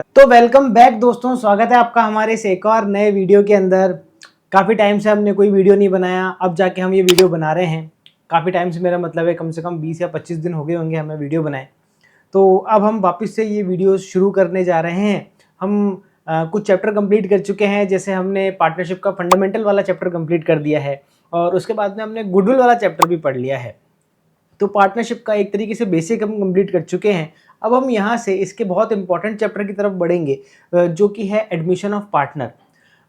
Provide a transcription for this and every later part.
तो welcome back दोस्तों, स्वागत है आपका हमारे इस एक और नए वीडियो के अंदर। काफ़ी टाइम से हमने कोई वीडियो नहीं बनाया, अब जाके हम ये वीडियो बना रहे हैं। काफ़ी टाइम से मेरा मतलब है कम से कम 20 या 25 दिन हो गए होंगे हमें वीडियो बनाए। तो अब हम वापस से ये वीडियो शुरू करने जा रहे हैं। हम कुछ चैप्टर कंप्लीट कर चुके हैं, जैसे हमने पार्टनरशिप का फंडामेंटल वाला चैप्टर कंप्लीट कर दिया है और उसके बाद में हमने गुडविल वाला चैप्टर भी पढ़ लिया है। तो पार्टनरशिप का एक तरीके से बेसिक हम कंप्लीट कर चुके हैं। अब हम यहाँ से इसके बहुत इंपॉर्टेंट चैप्टर की तरफ बढ़ेंगे, जो कि है एडमिशन ऑफ पार्टनर।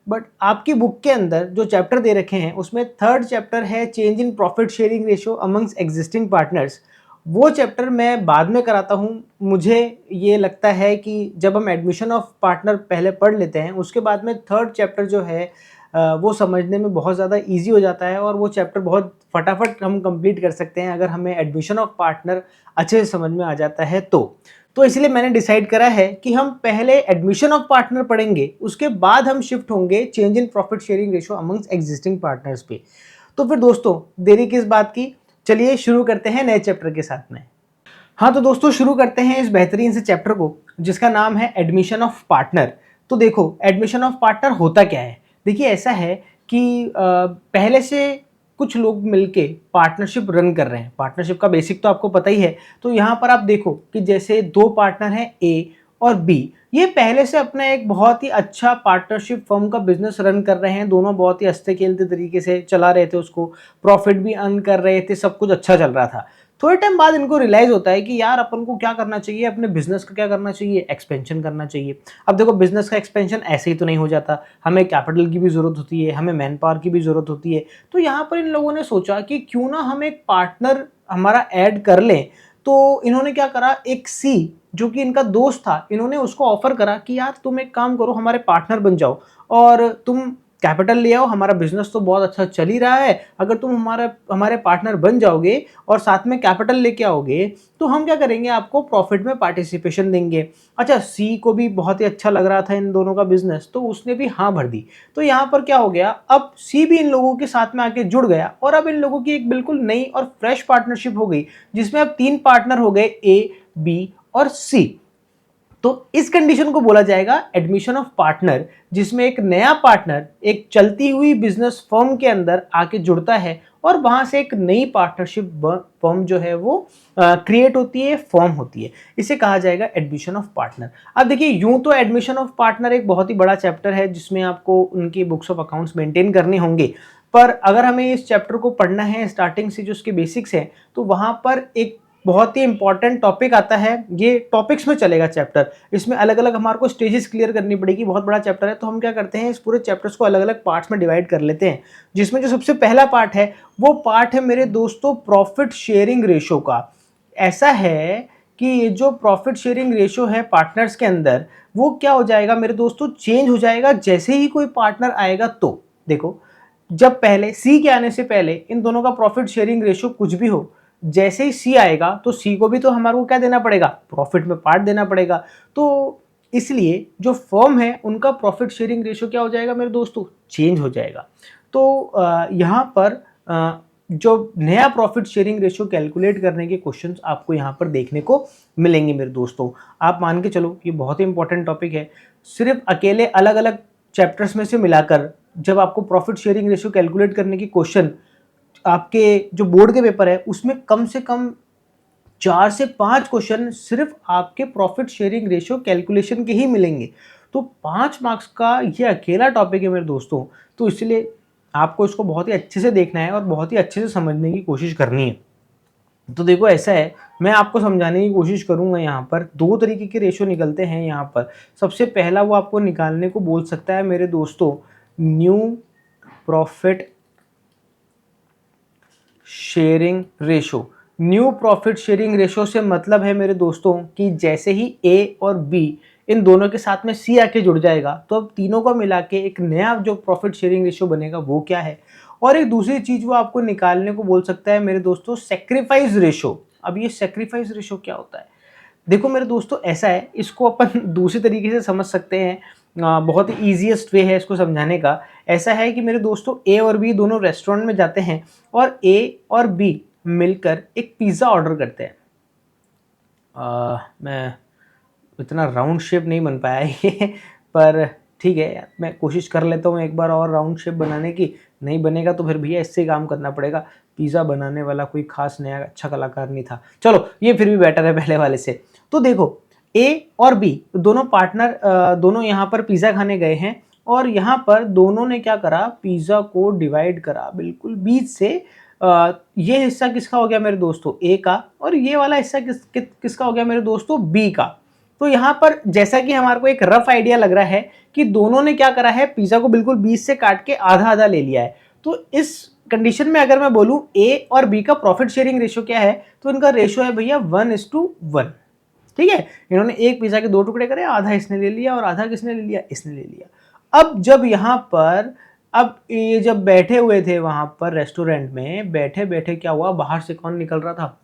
बट आपकी बुक के अंदर जो चैप्टर दे रखे हैं उसमें थर्ड चैप्टर है change in profit sharing ratio amongst existing partners. वो चैप्टर मैं बाद में कराता हूँ। मुझे ये लगता है कि जब हम एडमिशन ऑफ पार्टनर पहले पढ़ लेते हैं, उसके बाद में थर्ड चैप्टर जो है वो समझने में बहुत ज़्यादा इजी हो जाता है और वो चैप्टर बहुत फटाफट हम कंप्लीट कर सकते हैं अगर हमें एडमिशन ऑफ पार्टनर अच्छे से समझ में आ जाता है तो इसलिए मैंने डिसाइड करा है कि हम पहले एडमिशन ऑफ पार्टनर पढ़ेंगे, उसके बाद हम शिफ्ट होंगे change in profit sharing ratio amongst existing partners पे। तो फिर दोस्तों, देरी किस बात की, चलिए शुरू करते हैं नए चैप्टर के साथ में। हाँ तो दोस्तों, शुरू करते हैं इस बेहतरीन से चैप्टर को जिसका नाम है एडमिशन ऑफ पार्टनर। तो देखो, एडमिशन ऑफ पार्टनर होता क्या है। देखिए, ऐसा है कि पहले से कुछ लोग मिलके पार्टनरशिप रन कर रहे हैं। पार्टनरशिप का बेसिक तो आपको पता ही है। तो यहाँ पर आप देखो कि जैसे दो पार्टनर हैं, ए और बी। ये पहले से अपना एक बहुत ही अच्छा पार्टनरशिप फर्म का बिजनेस रन कर रहे हैं। दोनों बहुत ही हंसते खेलते तरीके से चला रहे थे उसको, प्रॉफिट भी अर्न कर रहे थे, सब कुछ अच्छा चल रहा था। थोड़े टाइम बाद इनको रियलाइज होता है कि यार अपन को क्या करना चाहिए, अपने बिजनेस का क्या करना चाहिए, एक्सपेंशन करना चाहिए। अब देखो, बिजनेस का एक्सपेंशन ऐसे ही तो नहीं हो जाता, हमें कैपिटल की भी जरूरत होती है, हमें मैन पावर की भी जरूरत होती है। तो यहाँ पर इन लोगों ने सोचा कि क्यों ना हम एक पार्टनर हमारा ऐड कर लें। तो इन्होंने क्या करा, एक सी जो कि इनका दोस्त था, इन्होंने उसको ऑफर करा कि यार तुम एक काम करो, हमारे पार्टनर बन जाओ और तुम कैपिटल ले आओ। हमारा बिजनेस तो बहुत अच्छा चल ही रहा है, अगर तुम हमारे पार्टनर बन जाओगे और साथ में कैपिटल लेके आओगे तो हम क्या करेंगे, आपको प्रॉफिट में पार्टिसिपेशन देंगे। अच्छा, सी को भी बहुत ही अच्छा लग रहा था इन दोनों का बिजनेस, तो उसने भी हाँ भर दी। तो यहाँ पर क्या हो गया, अब सी भी इन लोगों के साथ में आके जुड़ गया और अब इन लोगों की एक बिल्कुल नई और फ्रेश पार्टनरशिप हो गई, जिसमें अब तीन पार्टनर हो गए, ए, बी और सी। तो इस कंडीशन को बोला जाएगा एडमिशन ऑफ पार्टनर, जिसमें एक नया पार्टनर एक चलती हुई बिजनेस फर्म के अंदर आके जुड़ता है और वहां से एक नई पार्टनरशिप फर्म जो है वो क्रिएट होती है, फॉर्म होती है। इसे कहा जाएगा एडमिशन ऑफ पार्टनर। अब देखिए, यूं तो एडमिशन ऑफ पार्टनर एक बहुत ही बड़ा चैप्टर है जिसमें आपको उनकी बुक्स ऑफ अकाउंट्स मेंटेन करने होंगे, पर अगर हमें इस चैप्टर को पढ़ना है स्टार्टिंग से, जो उसके बेसिक्स हैं, तो वहां पर एक बहुत ही इंपॉर्टेंट टॉपिक आता है। ये टॉपिक्स में चलेगा चैप्टर, इसमें अलग अलग हमारे को स्टेजेस क्लियर करनी पड़ेगी। बहुत बड़ा चैप्टर है, तो हम क्या करते हैं, इस पूरे चैप्टर्स को अलग अलग पार्ट्स में डिवाइड कर लेते हैं। जिसमें जो सबसे पहला पार्ट है, वो पार्ट है मेरे दोस्तों प्रॉफिट शेयरिंग रेशो का। ऐसा है कि ये जो प्रॉफिट शेयरिंग रेशो है पार्टनर्स के अंदर, वो क्या हो जाएगा मेरे दोस्तों, चेंज हो जाएगा जैसे ही कोई पार्टनर आएगा। तो देखो, जब पहले सी के आने से पहले इन दोनों का प्रॉफिट शेयरिंग रेशो कुछ भी हो, जैसे ही सी आएगा तो सी को भी तो हमारे को क्या देना पड़ेगा, प्रॉफिट में पार्ट देना पड़ेगा। तो इसलिए जो फर्म है उनका प्रॉफिट शेयरिंग रेशो क्या हो जाएगा मेरे दोस्तों, चेंज हो जाएगा। तो यहाँ पर जो नया प्रॉफिट शेयरिंग रेशो कैलकुलेट करने के क्वेश्चंस आपको यहाँ पर देखने को मिलेंगे मेरे दोस्तों। आप मान के चलो, ये बहुत ही इंपॉर्टेंट टॉपिक है। सिर्फ अकेले अलग अलग चैप्टर्स में से मिलाकर जब आपको प्रॉफिट शेयरिंग रेशियो कैलकुलेट करने की क्वेश्चन आपके जो बोर्ड के पेपर है उसमें कम से कम 4 से 5 क्वेश्चन सिर्फ आपके प्रॉफिट शेयरिंग रेशियो कैलकुलेशन के ही मिलेंगे। तो 5 मार्क्स का ये अकेला टॉपिक है मेरे दोस्तों। तो इसलिए आपको इसको बहुत ही अच्छे से देखना है और बहुत ही अच्छे से समझने की कोशिश करनी है। तो देखो, ऐसा है, मैं आपको समझाने की कोशिश करूंगा। यहाँ पर दो तरीके के रेशो निकलते हैं। यहाँ पर सबसे पहला वो आपको निकालने को बोल सकता है मेरे दोस्तों, new profit sharing ratio. New profit sharing ratio से मतलब है मेरे दोस्तों कि जैसे ही ए और बी इन दोनों के साथ में सी आके जुड़ जाएगा, तो अब तीनों को मिला के एक नया जो प्रॉफिट शेयरिंग रेशो बनेगा वो क्या है। और एक दूसरी चीज वो आपको निकालने को बोल सकता है मेरे दोस्तों, सेक्रीफाइस रेशो। अब ये सेक्रीफाइस रेशो क्या होता है, देखो मेरे दोस्तों, ऐसा है, इसको अपन दूसरे तरीके से समझ सकते हैं। बहुत ही ईजीएस्ट वे है इसको समझाने का। ऐसा है कि मेरे दोस्तों, ए और बी दोनों रेस्टोरेंट में जाते हैं और ए और बी मिलकर एक पिज़्ज़ा ऑर्डर करते हैं। मैं इतना राउंड शेप नहीं बन पाया ये पर ठीक है यार, मैं कोशिश कर लेता हूँ एक बार और राउंड शेप बनाने की। नहीं बनेगा तो फिर भैया इससे ही काम करना पड़ेगा। पिज़्ज़ा बनाने वाला कोई खास नया अच्छा कलाकार नहीं था। चलो ये फिर भी बेटर है पहले वाले से। तो देखो ए और बी दोनों पार्टनर दोनों यहाँ पर पिज़्ज़ा खाने गए हैं और यहाँ पर दोनों ने क्या करा, पिज़्ज़ा को डिवाइड करा बिल्कुल बीच से। ये हिस्सा किसका हो गया मेरे दोस्तों, ए का, और ये वाला हिस्सा किसका हो गया मेरे दोस्तों, बी का। तो यहाँ पर जैसा कि हमारे को एक रफ आइडिया लग रहा है कि दोनों ने क्या करा है, पिज़्ज़ा को बिल्कुल बीच से काट के आधा आधा ले लिया है। तो इस कंडीशन में अगर मैं बोलूं ए और बी का प्रॉफिट शेयरिंग रेशो क्या है, तो इनका रेशो है भैया 1:1। ठीक है, इन्होंने एक पिज़्ज़ा के 2 टुकड़े करे, आधा इसने ले लिया और आधा किसने ले लिया, इसने ले लिया। अब जब यहाँ पर अब ये जब बैठे हुए थे वहां पर रेस्टोरेंट में, बैठे बैठे क्या हुआ, बाहर से कौन निकल रहा था,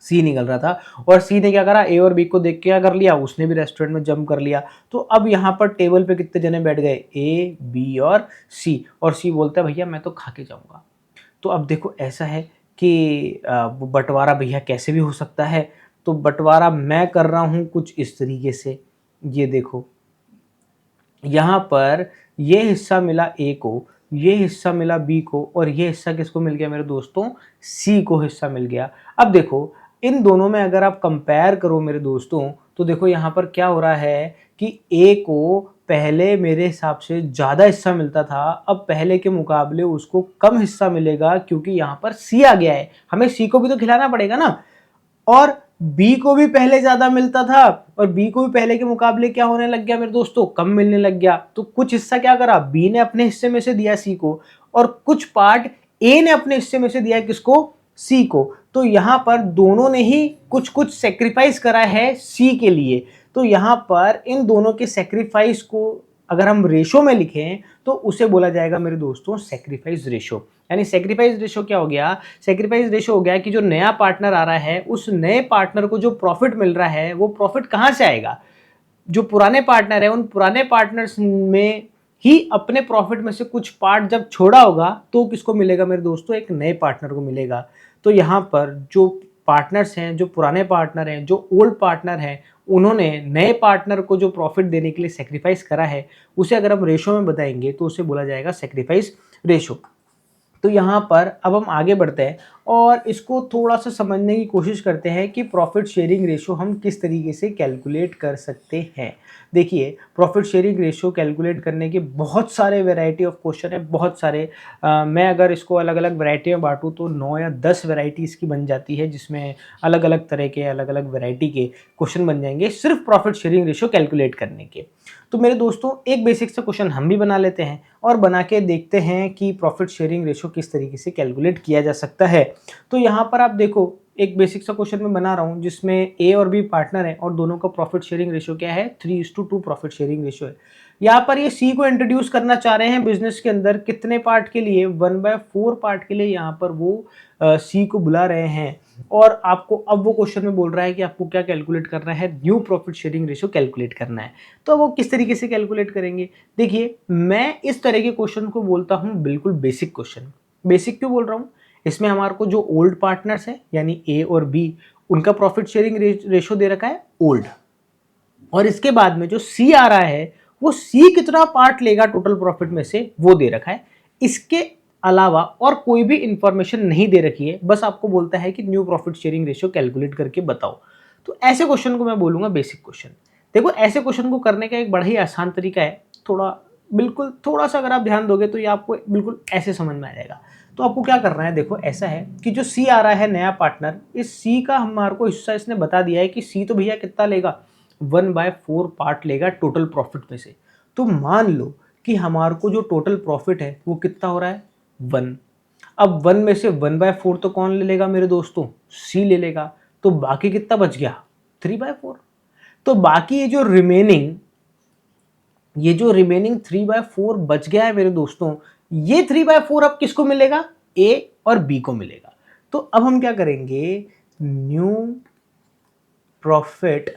सी निकल रहा था। और सी ने क्या करा, ए और बी को देख के क्या कर लिया, उसने भी रेस्टोरेंट में जंप कर लिया। तो अब यहाँ पर टेबल पे कितने जने बैठ गए, ए बी और सी। और सी बोलता है भैया मैं तो खा के जाऊंगा। तो अब देखो ऐसा है कि वो बंटवारा भैया कैसे भी हो सकता है। तो बंटवारा मैं कर रहा हूँ कुछ इस तरीके से, ये देखो यहाँ पर ये हिस्सा मिला ए को, ये हिस्सा मिला बी को, और ये हिस्सा किसको मिल गया मेरे दोस्तों, सी को हिस्सा मिल गया। अब देखो इन दोनों में अगर आप कंपेयर करो मेरे दोस्तों, तो देखो यहाँ पर क्या हो रहा है कि ए को पहले मेरे हिसाब से ज़्यादा हिस्सा मिलता था, अब पहले के मुकाबले उसको कम हिस्सा मिलेगा क्योंकि यहाँ पर सी आ गया है। हमें सी को भी तो खिलाना पड़ेगा ना। और बी को भी पहले ज्यादा मिलता था और बी को भी पहले के मुकाबले क्या होने लग गया मेरे दोस्तों, कम मिलने लग गया। तो कुछ हिस्सा क्या करा, बी ने अपने हिस्से में से दिया सी को, और कुछ पार्ट ए ने अपने हिस्से में से दिया किसको, सी को। तो यहां पर दोनों ने ही कुछ कुछ सेक्रीफाइस करा है सी के लिए। तो यहां पर इन दोनों के सेक्रीफाइस को अगर हम रेशो में लिखें तो उसे बोला जाएगा मेरे दोस्तों सेक्रीफाइस रेशो। यानी सेक्रीफाइस रेशो क्या हो गया, सेक्रीफाइस रेशो हो गया कि जो नया पार्टनर आ रहा है उस नए पार्टनर को जो प्रॉफिट मिल रहा है वो प्रॉफिट कहां से आएगा, जो पुराने पार्टनर है उन पुराने पार्टनर्स में ही अपने प्रॉफिट में से कुछ पार्ट जब छोड़ा होगा तो किसको मिलेगा मेरे दोस्तों, एक नए पार्टनर को मिलेगा। तो यहाँ पर जो पार्टनर्स हैं, जो पुराने पार्टनर हैं, जो ओल्ड पार्टनर हैं, उन्होंने नए पार्टनर को जो प्रॉफिट देने के लिए सेक्रीफाइस करा है उसे अगर हम रेशो में बताएंगे तो उसे बोला जाएगा सेक्रीफाइस रेशो। तो यहाँ पर अब हम आगे बढ़ते हैं और इसको थोड़ा सा समझने की कोशिश करते हैं कि प्रॉफिट शेयरिंग रेशो हम किस तरीके से कैलकुलेट कर सकते हैं। देखिए प्रॉफिट शेयरिंग रेशो कैलकुलेट करने के बहुत सारे वैरायटी ऑफ क्वेश्चन है, बहुत सारे। मैं अगर इसको अलग अलग वैरायटी में बांटूँ तो 9 या 10 वैरायटी इसकी बन जाती है, जिसमें अलग अलग तरह के अलग अलग वैरायटी के क्वेश्चन बन जाएंगे सिर्फ प्रॉफिट शेयरिंग रेशो कैलकुलेट करने के। तो मेरे दोस्तों एक बेसिक सा क्वेश्चन हम भी बना लेते हैं और बना के देखते हैं कि प्रॉफिट शेयरिंग रेशो किस तरीके से कैलकुलेट किया जा सकता है। तो यहाँ पर आप देखो एक बेसिक सा क्वेश्चन मैं बना रहा हूँ जिसमें ए और बी पार्टनर है और दोनों का प्रॉफिट शेयरिंग रेशो क्या है, 3:2 प्रॉफिट शेयरिंग रेशो है। यहाँ पर ये सी को इंट्रोड्यूस करना चाह रहे हैं बिजनेस के अंदर, कितने पार्ट के लिए, 1/4 पार्ट के लिए यहाँ पर वो सी को बुला रहे हैं। और आपको अब वो क्वेश्चन में बोल रहा है कि आपको क्या कैलकुलेट करना है, new profit sharing ratio calculate करना है। तो वो किस तरीके से कैलकुलेट करेंगे, देखिए मैं इस तरह के क्वेश्चन को बोलता हूँ बिल्कुल बेसिक क्वेश्चन। बेसिक क्यों बोल रहा हूँ, इसमें हमारे को जो ओल्ड पार्टनर्स है यानी ए और बी, उनका प्रॉफिट शेयरिंग रेशो दे रखा है ओल्ड, और इसके बाद में जो सी आ रहा है वो सी कितना पार्ट लेगा टोटल प्रॉफिट में से वो दे रखा है। इसके अलावा और कोई भी इंफॉर्मेशन नहीं दे रखी है, बस आपको बोलता है कि new profit sharing ratio calculate करके बताओ। तो ऐसे क्वेश्चन को मैं बोलूंगा बेसिक क्वेश्चन। देखो ऐसे क्वेश्चन को करने का एक बड़ा ही आसान तरीका है, बिल्कुल थोड़ा सा अगर आप ध्यान दोगे तो ये आपको बिल्कुल ऐसे समझ में आ जाएगा। तो आपको क्या करना है, देखो ऐसा है कि जो सी आ रहा है नया पार्टनर, इस सी का हमारे को हिस्सा इसने बता दिया है कि सी तो भैया कितना लेगा, 1/4 पार्ट लेगा टोटल प्रॉफिट में से। तो मान लो कि हमारे को जो टोटल प्रॉफिट है वो कितना हो रहा है, 1। अब 1 में से 1/4 तो कौन ले लेगा मेरे दोस्तों, सी ले लेगा। तो बाकी कितना बच गया, 3/4। तो बाकी ये जो रिमेनिंग 3/4 बच गया है मेरे दोस्तों, ये 3/4 अब किसको मिलेगा, ए और बी को मिलेगा। तो अब हम क्या करेंगे, न्यू प्रॉफिट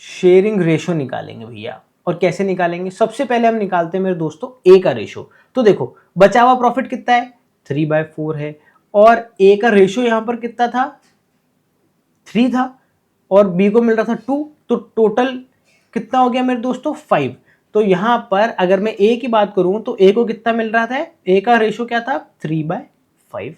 शेयरिंग रेशो निकालेंगे भैया। और कैसे निकालेंगे, सबसे पहले हम निकालते हैं मेरे दोस्तों ए का रेशो। तो देखो बचा हुआ प्रॉफिट कितना है, 3/4 है, और ए का रेशो यहां पर कितना था, 3 था और बी को मिल रहा था 2, तो टोटल कितना हो गया मेरे दोस्तों 5। तो यहाँ पर अगर मैं ए की बात करूं तो ए को कितना मिल रहा था, ए का रेशो क्या था 3/5,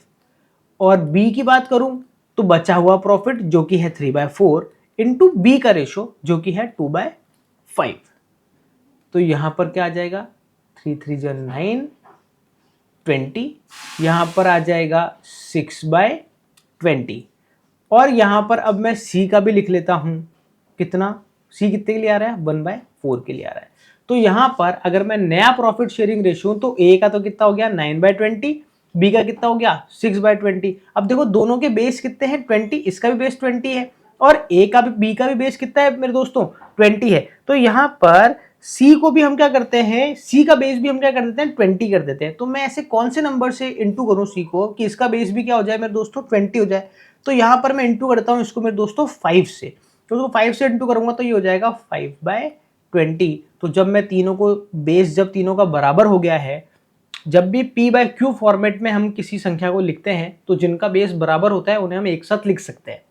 और बी की बात करूं तो बचा हुआ प्रॉफिट जो कि है 3/4 इंटू बी का रेशो जो कि है 2/5। तो यहां पर क्या आ जाएगा 3 3 9 20, यहां पर आ जाएगा 6/20, और यहां पर अब मैं सी का भी लिख लेता हूं, कितना सी कितने के लिए आ रहा है 1/4 के लिए आ रहा है। तो यहां पर अगर मैं नया प्रॉफिट शेयरिंग रेशियो तो ए का तो कितना हो गया 9/20, बी का कितना हो गया 6/20। अब देखो दोनों के बेस कितने हैं 20, इसका भी बेस 20 है और ए का भी बी का भी बेस कितना है मेरे दोस्तों 20 है। तो यहां पर सी को भी हम क्या करते हैं, सी का बेस भी हम क्या कर देते हैं 20 कर देते हैं। तो मैं ऐसे कौन से नंबर से इंटू करूं सी को कि इसका बेस भी क्या हो जाए मेरे दोस्तों 20 हो जाए। तो यहां पर मैं इंटू करता हूं इसको मेरे दोस्तों 5 से, तो 5 से इंटू करूंगा तो ये हो जाएगा 5/20। तो जब मैं तीनों को बेस जब तीनों का बराबर हो गया है, जब भी p/q फॉर्मेट में हम किसी संख्या को लिखते हैं तो जिनका बेस बराबर होता है उन्हें हम एक साथ लिख सकते हैं।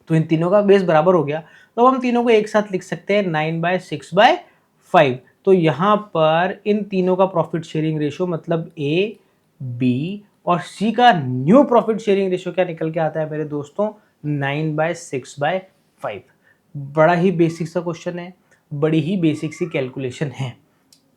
तो इन तीनों का बेस बराबर हो गया तो हम तीनों को एक साथ लिख सकते हैं 9/6/5। तो यहां पर इन तीनों का प्रॉफिट शेयरिंग रेशियो मतलब ए, बी और सी का न्यू प्रॉफिट शेयरिंग रेशियो क्या निकल के आता है मेरे दोस्तों 9/6/5। बड़ा ही बेसिक सा क्वेश्चन है, बड़ी ही बेसिक सी कैलकुलेशन है।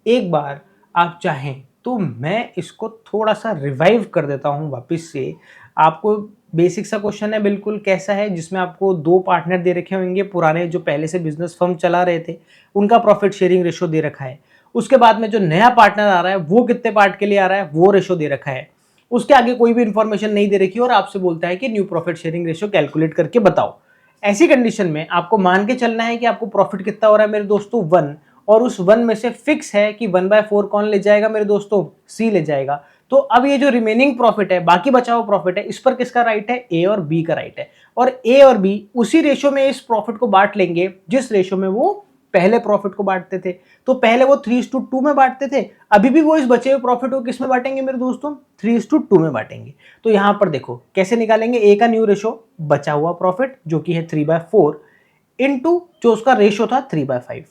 एक बार आप चाहें तो मैं इसको थोड़ा सा रिवाइव कर देता हूं वापस से। आपको बेसिक सा क्वेश्चन है बिल्कुल, कैसा है जिसमें आपको 2 पार्टनर दे रखे होंगे पुराने जो पहले से बिजनेस फर्म चला रहे थे, उनका प्रॉफिट शेयरिंग रेशो दे रखा है। उसके बाद में जो नया पार्टनर आ रहा है वो कितने पार्ट के लिए आ रहा है वो रेशो दे रखा है। उसके आगे कोई भी इंफॉर्मेशन नहीं दे रखी और आपसे बोलता है कि new profit sharing ratio calculate करके बताओ। ऐसी कंडीशन में आपको मान के चलना है कि आपको प्रॉफिट कितना हो रहा है मेरे दोस्तों 1, और उस 1 में से फिक्स है कि 1/4 कौन ले जाएगा मेरे दोस्तों सी ले जाएगा। तो अब ये जो रिमेनिंग प्रॉफिट है, बाकी बचा हुआ प्रॉफिट है, इस पर किसका राइट है ए और बी का राइट है, और ए और बी उसी रेशो में इस प्रॉफिट को बांट लेंगे जिस रेशो में वो पहले प्रॉफिट को बांटते थे। तो पहले वो 3:2 में बांटते थे, अभी भी वो इस बचे हुए प्रॉफिट को किस में बांटेंगे मेरे दोस्तों 3:2 में बांटेंगे। तो यहां पर देखो कैसे निकालेंगे, ए का न्यू रेशो बचा हुआ प्रॉफिट जो कि है 3/4 इंटू जो उसका रेशो था 3/5।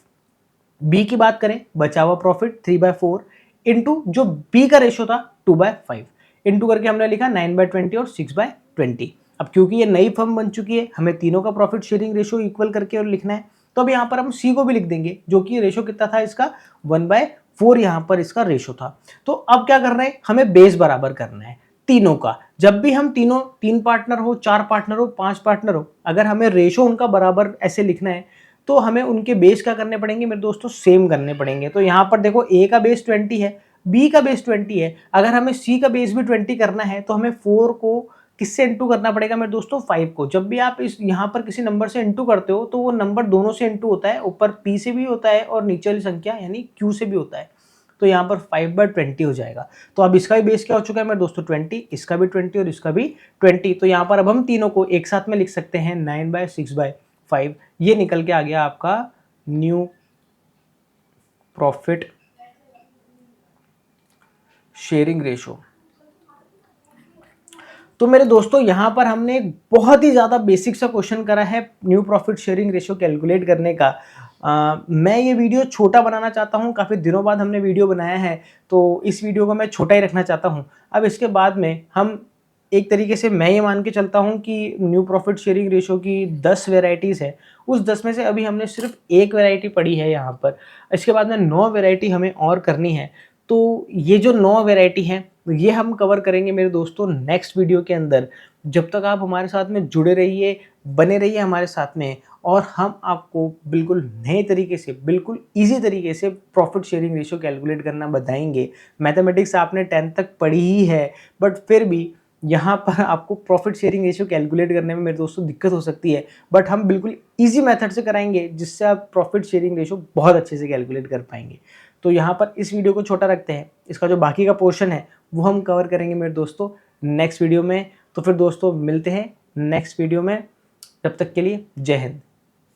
बी की बात करें बचा हुआ प्रॉफिट 3/4 इंटू जो बी का रेशो था 2/5, इंटू करके हमने लिखा 9/20 और 6/20। अब क्योंकि ये नई फर्म बन चुकी है हमें तीनों का प्रॉफिट शेयरिंग रेशो इक्वल करके और लिखना है, तो अब यहाँ पर हम सी को भी लिख देंगे जो कि रेशो कितना था इसका 1/4 यहाँ पर इसका रेशो था। तो अब क्या करना है, हमें बेस बराबर करना है तीनों का। जब भी हम तीनों 3 पार्टनर हो, 4 पार्टनर हो, 5 पार्टनर हो, अगर हमें रेशो उनका बराबर ऐसे लिखना है तो हमें उनके बेस क्या करने पड़ेंगे मेरे दोस्तों सेम करने पड़ेंगे। तो यहाँ पर देखो ए का बेस 20 है, बी का बेस 20 है, अगर हमें सी का बेस भी 20 करना है तो हमें 4 को किससे इंटू करना पड़ेगा मेरे दोस्तों 5 को। जब भी आप इस यहाँ पर किसी नंबर से इंटू करते हो तो वो नंबर दोनों से इंटू होता है, ऊपर पी से भी होता है और नीचे वाली संख्या यानी क्यू से भी होता है। तो यहाँ पर 5/20 हो जाएगा। तो अब इसका भी बेस क्या हो चुका है मेरे दोस्तों 20, इसका भी 20 और इसका भी 20। तो यहाँ पर अब हम तीनों को एक साथ में लिख सकते हैं 9/6/5। ये निकल के आ गया आपका न्यू प्रॉफिट शेयरिंग रेशो। तो मेरे दोस्तों यहाँ पर हमने एक बहुत ही ज़्यादा बेसिक सा क्वेश्चन करा है new profit sharing ratio calculate करने का। मैं ये वीडियो छोटा बनाना चाहता हूँ, काफ़ी दिनों बाद हमने वीडियो बनाया है तो इस वीडियो को मैं छोटा ही रखना चाहता हूँ। अब इसके बाद में हम एक तरीके से मैं ये मान के चलता हूँ कि न्यू प्रॉफिट शेयरिंग रेशो की 10 वेराइटीज़ है, उस 10 में से अभी हमने सिर्फ एक वेराइटी पढ़ी है यहाँ पर। इसके बाद में 9 वेराइटी हमें और करनी है। तो ये जो 9 वेराइटी हैं ये हम कवर करेंगे मेरे दोस्तों नेक्स्ट वीडियो के अंदर। जब तक आप हमारे साथ में जुड़े रहिए, बने रहिए हमारे साथ में, और हम आपको बिल्कुल नए तरीके से, बिल्कुल ईजी तरीके से प्रॉफिट शेयरिंग रेशियो कैलकुलेट करना बताएंगे। मैथमेटिक्स आपने 10th तक पढ़ी ही है, बट फिर भी यहाँ पर आपको प्रॉफिट शेयरिंग रेशियो कैलकुलेट करने में मेरे दोस्तों दिक्कत हो सकती है, बट हम बिल्कुल ईजी मेथड से कराएंगे जिससे आप प्रॉफिट शेयरिंग रेशियो बहुत अच्छे से कैलकुलेट कर पाएंगे। तो यहाँ पर इस वीडियो को छोटा रखते हैं, इसका जो बाकी का पोर्शन है वो हम कवर करेंगे मेरे दोस्तों नेक्स्ट वीडियो में। तो फिर दोस्तों मिलते हैं नेक्स्ट वीडियो में, तब तक के लिए जय हिंद।